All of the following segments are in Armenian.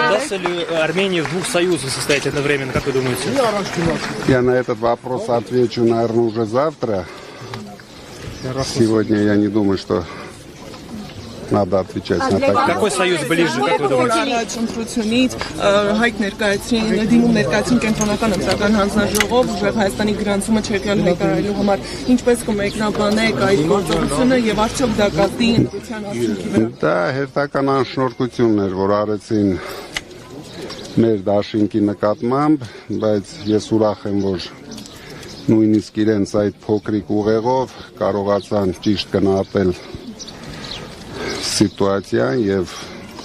Удастся ли Армении в двух союзах состоять одновременно, как вы думаете? Я на этот вопрос отвечу, наверное, уже завтра. Сегодня я не думаю, что надо отвечать на такие. Какой союз ближе, как вы думаете? Դա հերթական անշնորհքությունն էր, որ արեցին մեր դաշինքի նկատմամբ, բայց ես ուրախ եմ, որ նույնիսկ իրենց այդ փոքրիկ ուղեղով կարողացան ճիշտ գնահատել սիտուացիան եւ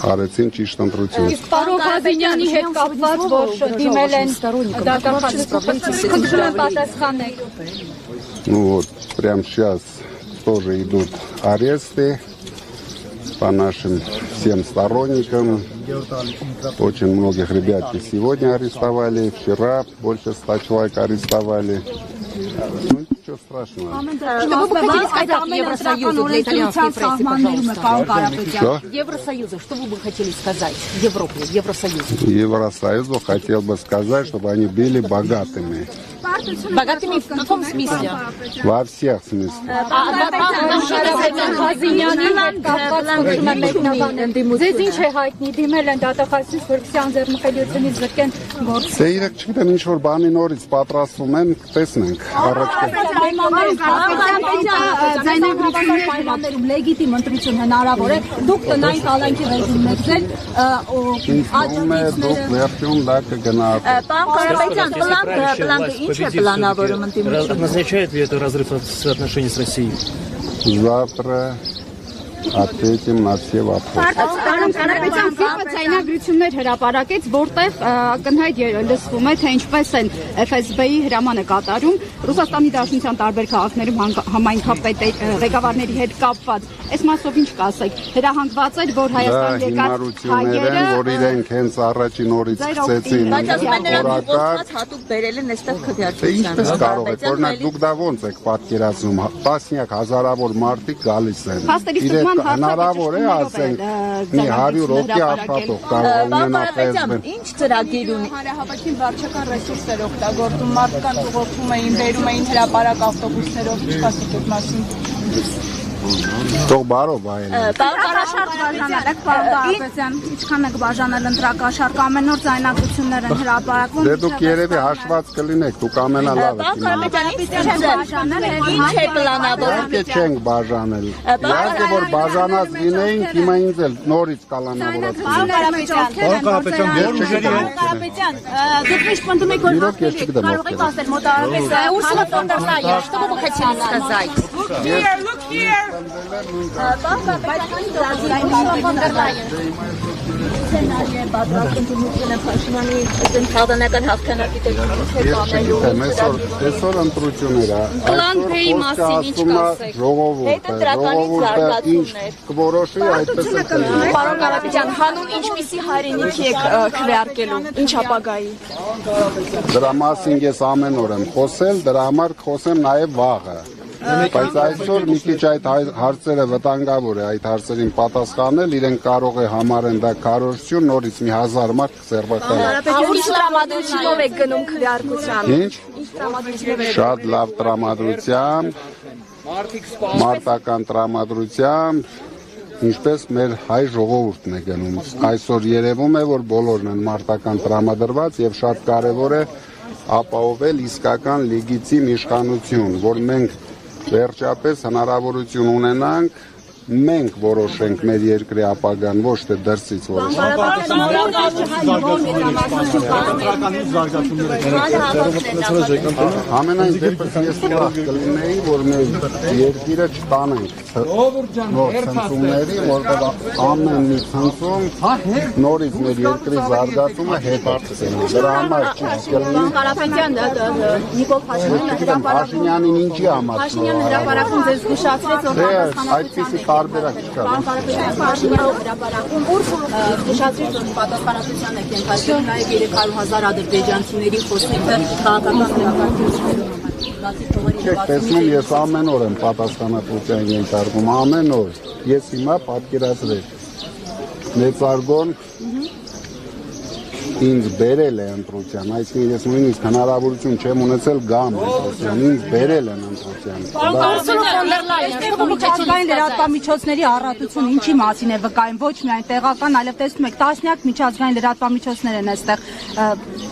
արեցին ճիշտ ընտրություն։ Իսկ պարոն Հազինյանի հետ կապված որ դիմել են պատասխանեք։ Ну вот, прямо сейчас тоже идут аресты по нашим всем сторонникам. Очень многих ребят сегодня арестовали, вчера больше 100 человек арестовали. Ну, ничего страшного. Что вы бы хотели сказать Евросоюзу для итальянской прессы, пожалуйста? Что? Евросоюзу, что вы бы хотели сказать Европе, Евросоюзу? Евросоюзу хотел бы сказать, чтобы они были богатыми. Богатыми в каком смысле? Во всех смыслах. Ձեզ ինչ է հայտնի դիմել են դատախազից որ քսան ձեռնխելիությունից զրկեն գործ։ Դե իրեք չգիտեմ ինչ որ բանի նորից պատրաստում են, տեսնենք առաջ։ Ձայնագրություններում լեգիտիմ ընտրություն հնարավոր է։ Դուք տնային կալանքի ռեժիմն եք ձեր Դուք վերջում դա կգնահատեք։ Պարոն Կարապետյան, պլանկը ինչ է պլանավորում ընդդիմությունը։ Означает ли это разрыв отношений с Россией? Завтра ответим на все вопросы. Պարոն Կարապետյան, ՍԻՊ-ը ձայնագրություններ հրապարակեց, որտեղ ակնհայտ լսվում է, թե ինչպես են FSB-ի հրամանը կատարում Ռուսաստանի Դաշնության տարբեր քաղաքներում համայնքապետ ղեկավարների հետ կապված։ Այս մասով ինչ կասեք։ Հրահանգված էր, որ Հայաստան եկած հայերը, որ իրենք հենց առաջին օրից սկսեցին որակարգ հատուկ բերել են այստեղ քվեարկության։ Ինչպես կարող եք, օրինակ դուք դա ոնց եք պատկերացնում, տասնյակ հազարավոր մարդիկ գալիս են։ Հնարավոր է ասենք մի 100 հոգի աշխատող կարող ունենա Facebook։ Ինչ ծրագիր ունի։ Հանրահավաքին վարչական ռեսուրսեր օգտագործում, մարդկանց ուղղորդում էին, բերում էին հրապարակ ավտոբուսներով, ինչ կասեք այդ մասին։ Թող բարով այլ։ Ընտրակաշարք բաժանելեք, պարոն Կարապետյան, ինչքան եք բաժանել ընտրակաշարք, ամեն օր ձայնագրություններ են հրապարակվում։ Դե դուք երևի հաշված կլինեք, դուք ամենալավը Ինչ է պլանավորում։ Դե չենք բաժանել։ Իհարկե որ բաժանած լինեինք, հիմա ինձ էլ նորից կալանավորած։ Դուք միշտ պնդում եք, որ կարող եք ասել մոտավորապես Урсула фон дер Лайен, что бы вы хотели сказать? Look here. Այսօր ընտրություններ է։ Պլան Բ-ի մասին ինչ կասեք։ Ժողովուրդը ինչ կորոշի այդպես է։ Պարոն Կարապետյան, հանուն ինչպիսի հայրենիքի եք քվեարկելու, ինչ ապագայի։ Դրա մասին ես ամեն օր եմ խոսել, դրա համար խոսեմ նաև վաղը։ Բայց այսօր մի քիչ այդ հարցերը վտանգավոր է այդ հարցերին պատասխանել, իրենք կարող է համարեն դա քարոզություն, նորից մի 1000 մարդ կսերվակալ։ Ինչ տրամադրությունով եք գնում քվեարկության։ Ինչ? Շատ լավ տրամադրությամբ, մարտական տրամադրությամբ, ինչպես մեր հայ ժողովուրդն է գնում։ Այսօր երևում է, որ բոլորն են մարտական տրամադրված եւ շատ կարեւոր է ապահովել իսկական լեգիտիմ իշխանություն, որ մենք վերջապես հնարավորություն ունենանք մենք որոշենք մեր երկրի ապագան, ոչ թե դրսից որոշենք։ Ամենայն դեպս ես ուրախ կլինեի, որ մեր երկիրը չտանենք ցնցումների, որտեղ ամեն մի ցնցում նորից մեր երկրի զարգացումը հետաքրքրի։ Դրա համար ճիշտ կլինի։ Կարապետյան, Նիկոլ Փաշինյանին ինչի համար։ Փաշինյանը հրապարակում ձեզ զգուշացրեց, որ այդպիսի տարբերակ չկա։ Փաշինյանը հրապարակում ուր զգուշացրեց, որ պատասխանատվության եք ենթարկել նաև 300,000 ադրբեջանցիների խոսքը քաղաքական հրապարակություններում։ Չեք տեսնում, ես ամեն օր եմ պատասխանատվության ենթարկում, ամեն օր։ Ես հիմա պատկերացրեք։ մեծարգոն ինձ բերել է ընտրության, այսինքն ես նույնիսկ հնարավորություն չեմ ունեցել գամ ընտրության, ինձ բերել են ընտրության։ Միջազգային լրատվամիջոցների առատությունը ինչի մասին է վկայում, ոչ միայն տեղական, այլև տեսնում եք տասնյակ միջազգային լրատվամիջոցներ են այստեղ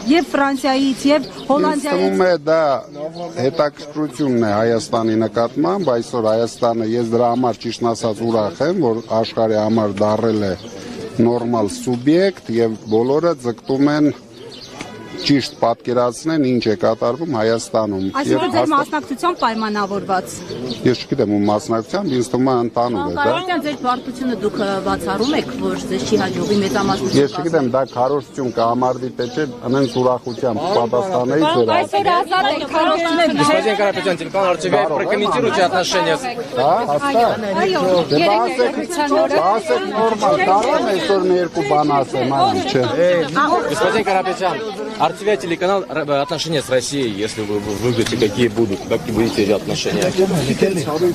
եւ Ֆրանսիայից եւ Հոլանդիայից։ Ինձ թվում է դա հետաքրքրությունն է Հայաստանի նկատմամբ, այսօր Հայաստանը ես դրա համար ճիշտն ասած ուրախ եմ, որ աշխարհի համար դառել է նորմալ սուբյեկտ եւ բոլորը ձգտում են ճիշտ պատկերացնեն ինչ է կատարվում Հայաստանում։ Այսինքն ձեր մասնակցությամբ պայմանավորված։ Ես չգիտեմ ում մասնակցությամբ, ինձ թվում է ընդհանուր է դա։ Կարողան ձեր պարտությունը դուք բացառում եք, որ ձեզ չի հաջողի մեծամասնություն։ Ես չգիտեմ դա քարոզություն կհամարվի թե չէ, անենց ուրախությամբ պատասխանեի ձեր։ Այսօր ազատ եք քարոզել։ Господин Карапетян, телеканал РТВ, прокомментируйте отношения. Հա, հաստատ։ Ասեք նորմալ, կարող այսօր մի երկու բան ասեմ, այլ չէ։ Господин Карапетян, РТВ телеканал отношения с Россией, если вы выиграете, какие будут, как будете эти отношения?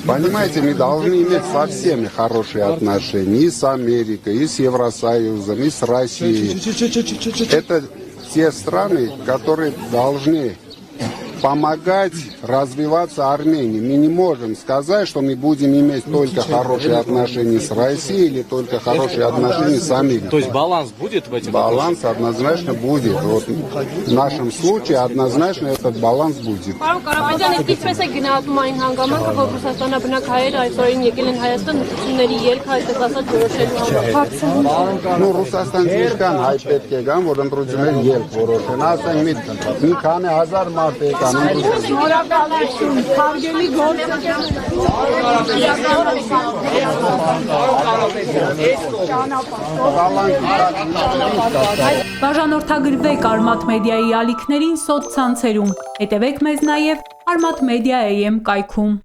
Понимаете, мы должны иметь со всеми хорошие отношения, и с Америкой, и с Евросоюзом, и с Россией. Это те страны, которые должны помогать развиваться Армении. Мы не можем сказать, что мы будем иметь только хорошие отношения с Россией или только хорошие отношения с Америкой. То есть баланс будет в этом? Баланс однозначно будет. Вот в нашем случае однозначно этот баланс будет. Պարոն Կարապետյան, ինչպես է գնահատում այն հանգամանքը, որ Ռուսաստանաբնակ հայերը այսօրին եկել են Հայաստան ընտրությունների ելքը այսպես ասած որոշելու համար։ Ну, Ռուսաստանից եկան հայ պետք է գան, որ ընտրություններ ելք որոշեն։ Ասենք մի քանի հազար մարդ եկան ընտրություն։ Շնորհակալություն, քարգելի Բաժանորդագրվեք Արմաթ մեդիայի ալիքներին սոցցանցերում, հետևեք մեզ նաև Արմաթ Մեդիա AM կայքում։